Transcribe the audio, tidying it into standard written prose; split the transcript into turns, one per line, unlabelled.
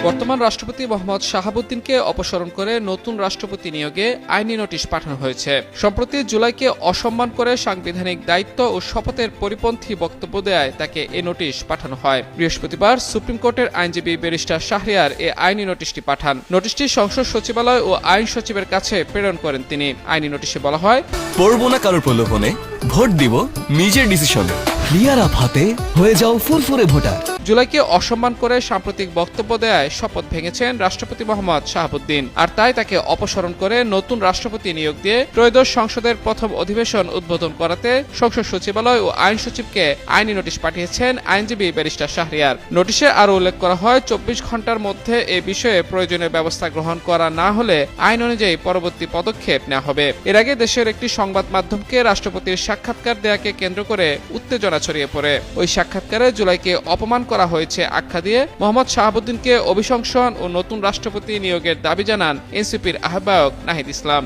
বর্তমান রাষ্ট্রপতি মোহাম্মদ শাহাবুদ্দিনকে অপসারণ করে নতুন রাষ্ট্রপতি নিয়োগে আইনি নোটিশ পাঠানো হয়েছে। সম্প্রতি জুলাইকে অসম্মান করে সাংবিধানিক দায়িত্ব ও শপথের পরিপন্থী বক্তব্য দেয় তাকে এ নোটিশ পাঠানো হয়। বৃহস্পতিবার সুপ্রিম কোর্টের আইনজীবী ব্যারিস্টার শাহরিয়ার এ আইনি নোটিশটি পাঠান। নোটিশটি সংসদ সচিবালয় ও আইন সচিবের কাছে প্রেরণ করেন তিনি। আইনি নোটিশে বলা হয়,
পড়বো না কারোর প্রলোভনে, ভোট দিব নিজের ডিসিশনে। ক্লিয়ার আপ হাতে হয়ে যাও ফুরফুরে ভোটার।
জুলাইকে অসম্মান করে সাম্প্রতিক বক্তব্য দেয় শপথ ভেঙেছেন রাষ্ট্রপতি মোহাম্মদ শাহাবুদ্দিন। আর তাই তাকে অপসারণ করে নতুন রাষ্ট্রপতি নিয়োগ দিয়ে ত্রয়োদশ সংসদের প্রথম অধিবেশন উদ্বোধন করাতে সংসদ সচিবালয় ও আইন সচিবকে আইনি নোটিশ পাঠিয়েছেন আইনজীবী ব্যারিস্টার শাহরিয়ার। নোটিশে আরও উল্লেখ করা হয়, 24 ঘন্টার মধ্যে এ বিষয়ে প্রয়োজনীয় ব্যবস্থা গ্রহণ করা না হলে আইন অনুযায়ী পরবর্তী পদক্ষেপ নেওয়া হবে। এর আগে দেশের একটি সংবাদ মাধ্যমকে রাষ্ট্রপতির সাক্ষাৎকার দেয়াকে কেন্দ্র করে উত্তেজনা ছড়িয়ে পড়ে। ওই সাক্ষাৎকারে জুলাইকে অপমান করা হয়েছে আখ্যা দিয়ে মোহাম্মদ শাহাবুদ্দিনকে অভিশংসন ও নতুন রাষ্ট্রপতি নিয়োগের দাবি জানান এনসিপির আহ্বায়ক নাহিদ ইসলাম।